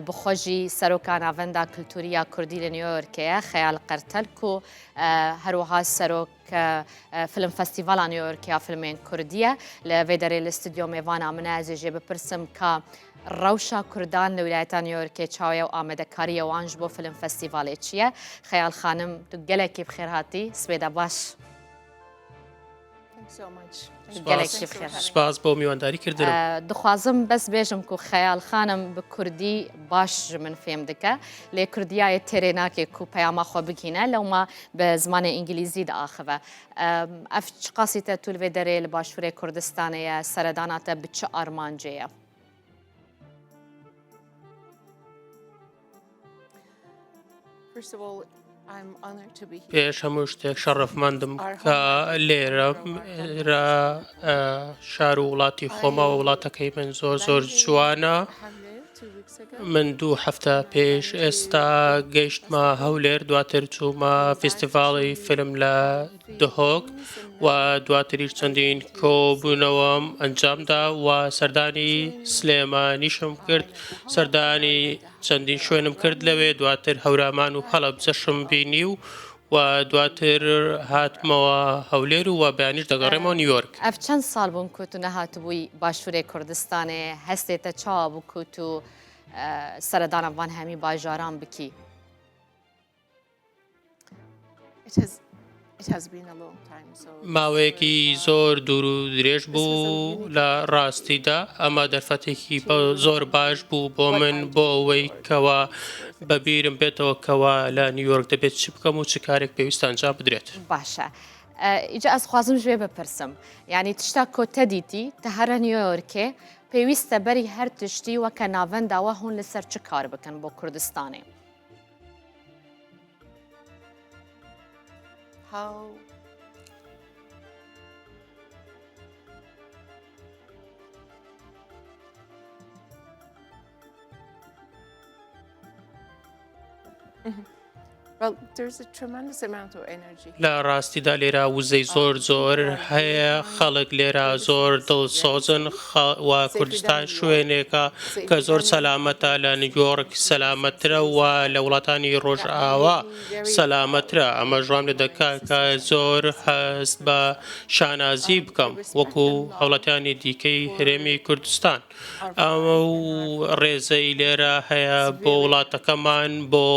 بخۆژی سەرۆکا ناڤەندا کلتوریە کوردی لە نیویۆرکەیە خەیاڵ قەرتەلک و هەروەها سەرۆک فیلم فەستیڤاڵا نیویۆرکیا فیلمێن کوردیە لە vê derê li stûdyo mêvana min ez ê jê bipirsim ka rewşa Kurdan li wilayeta Newyorkê çawiya û amedekariya wan ji bo film festîvalê çi ye? Xeyal xanim tu gelekî bi xêr hatî, spêda baş. gelekî bi xêr. سپاس بۆ میوانداری کردنم. Dixwazim bes bêjim ku Xeyal xanim bi Kurdî baş ji min fêm dike. Lê Kurdiyayê têrê nake ku peyama xwe bigîne lewma bi zimanê îngilîzî de axive. Ev çi qasî te tu li vê derê li Başûrê Kurdistanê ye, seredana te bi çi armancê ye? پێش هەموو شتێک شەڕەفمەندم کە لێرە شار و وڵاتی خۆما و وڵاتەکەی من زۆر زۆر جوانە. من 2 هەفتە پێش ئێستا گەیشتمە هەولێر، دواتر چوومە فیستیڤاڵی فیلم لە دهۆک و دواتریش چەندین کۆبوونەوەم ئەنجامدا و سەردانی سلێمانیشم کرد، سەردانی چەندین شوێنم کرد لەوێ، دواتر هەورامان و هەڵەب جەشم بینی و دواتر هاتمەوە هەولێر و بەیانیش دەگەڕێمەوە نیویۆرک. Ev çend sal bûn ku tu nehatibûyî Başûrê Kurdistanê, hestê te çawa bû ku tu seredana van hemî bajaran bikî? ماوەیەکی زۆر دوور و درێژ بوو لە ڕاستیدا، ئەمە دەرفەتێکی زۆر باش بوو بۆ من بۆ ئەوەی کەوا بەبیرم بێتەوە کەوا لە نیویۆرک دەبێت چی بکەم و چ کارێک پێویستە ئەنجام بدرێت. باشە. ئیجا ئەس خوازم ژێ بپرسم، یعنی تشتا کۆ تە دیتی تە هەرە نیویۆرکێ پێویستە بەری هەر تشتی وەکە ناڤەنداوە هون لەسەر چ کار بکەن بۆ کوردستانê؟ لە ڕاستیدا لێرە وزەی زۆر زۆر هەیە، خەڵک لێرە زۆر دڵسۆزن و کوردستان شوێنێکە کە زۆر سەلامەتە، لە نیویۆرک سەلامەترە و لە وڵاتانی ڕۆژئاوا سەلامەترە. ئەمە ژوام لێ دەکات کە زۆر هەست بە شانازی بکەم وەکو هەوڵەتیانی دیکەی هەرێمی کوردستان. ئەمە و ڕێزەی لێرە هەیە بۆ وڵاتەکەمان، بۆ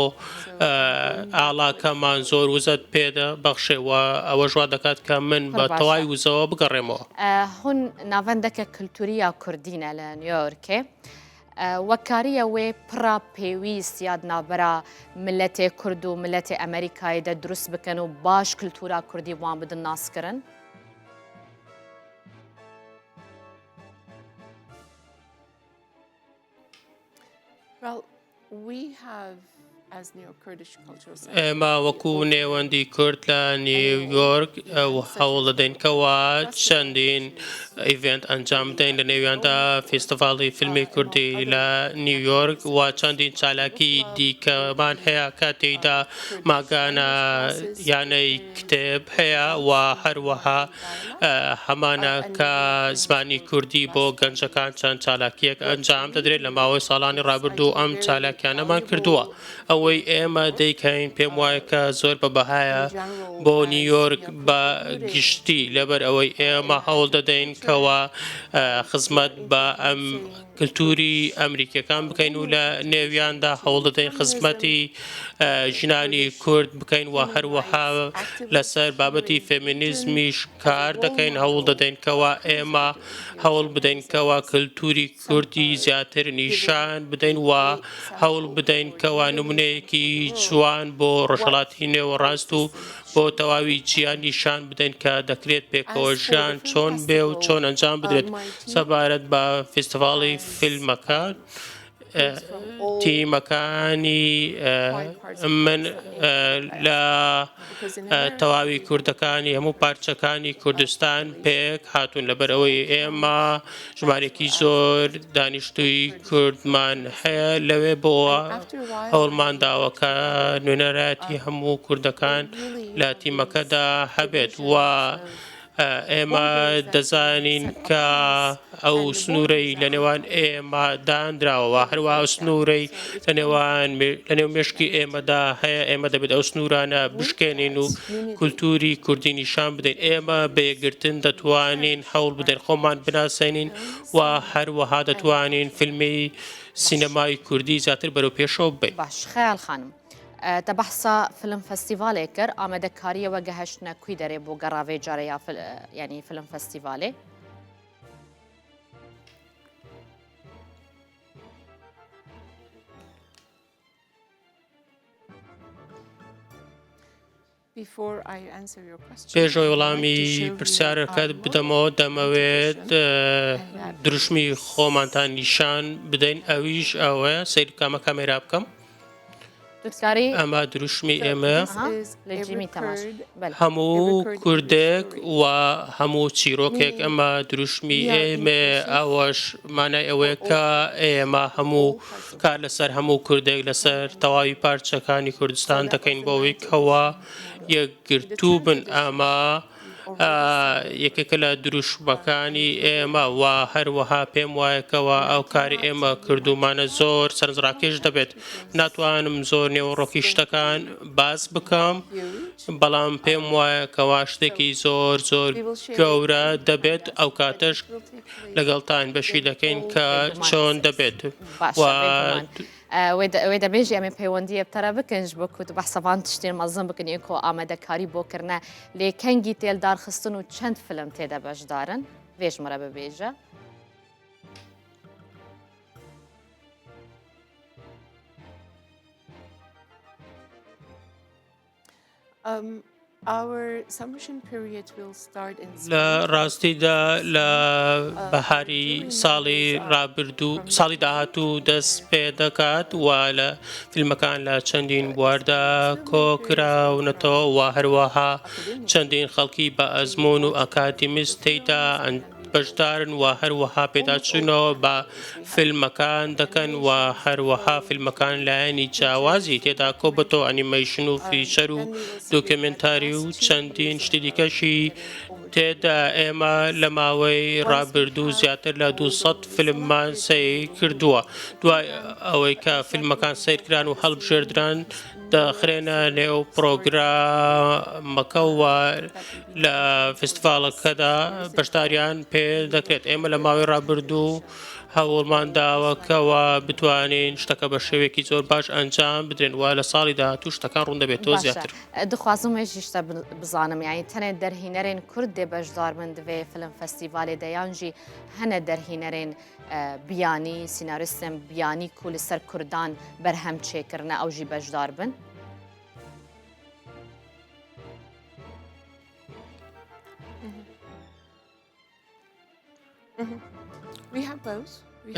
ئاڵاکەمان زۆر وزەت پێدە بەخشێەوە، ئەوە ژوا دەکات کە من بە تەواوی وزەوە بگەڕێمەوە. هون ناڤەندەکە کللتوریە کوردینە لە نیویۆرکێ وەکاریە وێ پڕا پێویست یاد نابرا ملەتێ کورد و ملەتێ ئەمریکایدا دروست بکەن و باش کللتورا کوردی وان بدن ناسکردن؟ ئێمە وەکو نێوەندی کورد لە نیویۆرک هەوڵ دەدەینکەوە چەندین ئیڤێنت ئەنجام بدەین، لە نێویاندا فێستیڤاڵی فیلمی کوردی لە نیویۆرک و چەندین چالاکی دیکەمان هەیە کە تێیدا ماگانە یانەی کتێب هەیە و هەروەها هەمانە کە زمانی کوردی بۆ گەنجەکان چەند چالاکیەک ئەنجام دەدرێت. لە ماوەی ساڵانی ڕابردوو ئەم چالاکیانەمان کردووە. ئەوەی ئێمە دەیکەین پێم وایە کە زۆر بەبەهایە بۆ نیویۆرک بە گشتی، لەبەر ئەوەی ئێمە هەوڵ دەدەین کەوا خزمەت بە ئەم کللتوری ئەمریکیەکان بکەین و لە نێویاندا هەوڵ دەدەین خزمەتی ژنانی کورد بکەین و هەروەها لەسەر بابەتی فێمینیزمیش کار دەکەین، هەوڵ دەدەین کەوا ئێمە هەوڵ بدەین کەوا کللتوری کوردی زیاتر نیشان بدەین و هەوڵ بدەین کەوا نمونەیەکی جوان بۆ ڕۆژهەڵاتی نێوەڕاست و بۆ تەواوی جیان نیشان بدەین کە دەکرێت پێکەوە ژیان چۆن بێ و چۆن ئەنجام بدرێت. سەبارەت بە فێستیڤاڵی فیلمەکان تیمەکانی من لە تەواوی کوردەکانی هەموو پارچەکانی کوردستان پێک هاتوون، لەبەر ئەوەی ئێمە ژمارێکی زۆر دانیشتووی کوردمان هەیە لەوێ بۆەوە هەوڵمان داوەکە نوێنەرایەتی هەموو کوردەکان لە تیمەکەدا هەبێت و ئێمە دەزانین کە ئەو سنوورەی لە نێوان ئێمە دانراوە هەروە ئەو سنوورەی لە نێو مێشکی ئێمەدا هەیە ئێمە دەبێت ئەو سنوورانە بشکێنین و کولتوری کوردی نیشان بدەین ئێمە بەیەکگرتن دەتوانین هەوڵ بدەین خۆمان بناسێنین و هەروەها دەتوانین فیلمی سینەمای کوردی زیاتر بەرەو پێشەوە بێت. باش خەیال خانم تبحثا فيلم فستیڤالێ کرد ئامادەکاریەوە گەهشتنە کوی دەرێ بۆ گەڕاوێ جارە یا ینی فیلم فستیڤالێ پێشەوەی وەڵامی پرسیارەکەت بدەمەوە دەمەوێت دروشمی خۆمانتان نیشان بدەین ئەویش ئەوەیە سەیری کامە کامێرا بکەم ئەمە دروشمی ئێمە هەموو کوردێک و هەموو چیرۆکێک ئەمە دروشمی ئێمە ئەوەش مانای ئەوەیە کە ئێمە هەموو کار لەسەر هەموو کوردێک لەسەر تەواوی پارچەکانی کوردستان دەکەین بۆەوەی کەوە یەکگرتوو بن ئەمە یەکێکە لە دروشمەکانی ئێمە و هەروەها پێم وایەکەوە ئەو کاری ئێمە کردومانە زۆر سەرنجڕاکێش دەبێت ناتوانم زۆر نێوەڕۆکی شتەکان باس بکەم بەڵام پێم وایە کەوا شتێکی زۆر زۆر گەورە دەبێت ئەو کاتەش لەگەڵتان بەشی دەکەین کە چۆن دەبێت وێ دەبێژی ئەمێ پەیوەندیە بتەرە بکەنج بۆ کووت بەحسەبان تشتێن مەزم بکەن کۆ ئامادەکاری بۆکردە لێکەنگی تێلدارخستن و چەند فلم تێدا بەشدارن وێژمەرە ببێژە لە ڕاستیدا لە بەهاری ساڵی داهاتوو دەست پێ دەکات و لە فیلمەکان لە چەندین بواردا کۆکراونەتەوە و هەروەها چەندین خەڵکی بە ئەزمون و ئەکادیمیست تێیدا بەشدارن و هەروەها پێداچوونەوە بە فیلمەکان دەکەن و هەروەها فیلمەکان لایەنی جیاوازی تێدا کۆبەتەوە ئەنیمەیشن و فیچەر و دۆکیومنتاری و چەندین شتی دیکەشی تێدا ئێمە لە ماوەی ڕابردوو زیاتر لە 200 فیلممان سیر کردووە دوای ئەوەی کە فیلمەکان سیرکران و هەڵبژێردران دەخرێنە نێو پرۆگرامەکەوە لە فستیڤالەکەدا بەشداریان پێ دەکرێت ئێمە لە ماوەی ڕابردوو هەوڵمان داوەکەوە بتوانین شتەکە بە شێوێکی زۆر باش ئەنجام بدرێن وە لە ساڵی داهاتوو شتەکان ڕوون دەبێتەوە زیاتر دخوازم هێشتا بزانم یانی تەنێت دەرهینەرێن کورد دێ بەشدار من دەوێ فیلم فستیڤالێ دەیانجی هەنە دەرهینەرێن بیانی سیناریستم بیانی کو لەسەر کوردان بەرهەم چێکردنە ئەوژی بەشدار بن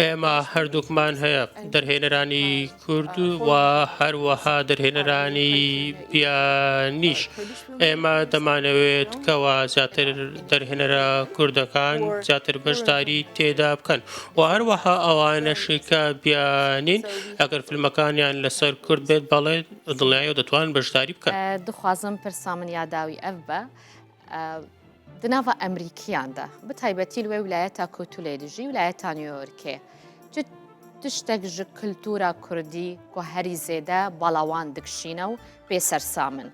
ئێمە هەردووکمان هەیە دەرهێنەرانی کورد و هەروەها دەرهێنەرانی بیانیش ئێمە دەمانەوێت کەوا زیاتر دەرهێنەرە کوردەکان زیاتر بەشداری تێدا بکەن و هەروەها ئەوانەشی کە بیانین ئەگەر فیلمەکانیان لەسەر کورد بێت بەڵێ دڵنیایەوە دەتوان بەشداری بکەن دخوازم پرسامن یاداوی ئەف بە دناوە ئەمریکیاندا بتایبەتی لێ ویلایەتە کۆتولێ دژی ویلایەتە نیویۆرکێ تشتێک ji کلتورا کوردی کو هەری زێدە بەڵاوان دکشینە و پێسەرسامن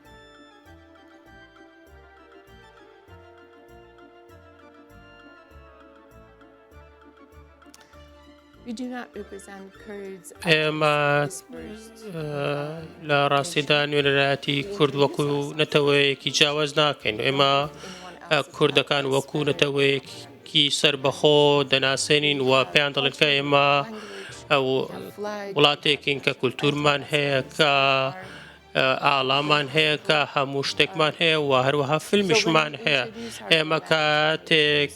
ئێمە لە ڕاستیدا نوێنەرایەتی کورد وەکو نەتەوەیەکی جیاواز ناکەین ئێمە کوردەکان وەکو نەتەوەیەکی سربەخۆ دەناسێنین و پێیان دەڵێن کە ئێمە وڵاتێکین کە کولتورمان هەیە کە ئاڵامان هەیە کە هەموو شتێکمان هەیە و هەروەها فیلمیشمان هەیە ئێمە کاتێک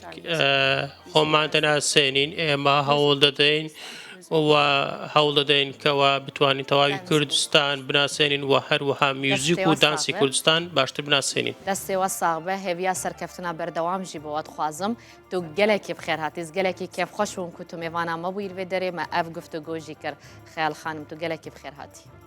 خۆمان دەناسێنین ئێمە هەوڵ دەدەین و هەوڵ دەدەین کەوا بتوانین تەواوی کوردستان بناسێنین و هەروەها میوزیک و دانسی کوردستان باشتر بناسێنین دەستێوە ساغ بە هێویا سەرکەفتنا بەردەوامژی بۆوە دخوازم تو گەلێکی بخێر هاتیز گەلێکی کێف خۆش بووم کو تو میێوانە مەبوویر بێ دەرێمە ئەف گفتوگۆژی کرد خەیال خانم تو گەلێکی بخێر هاتی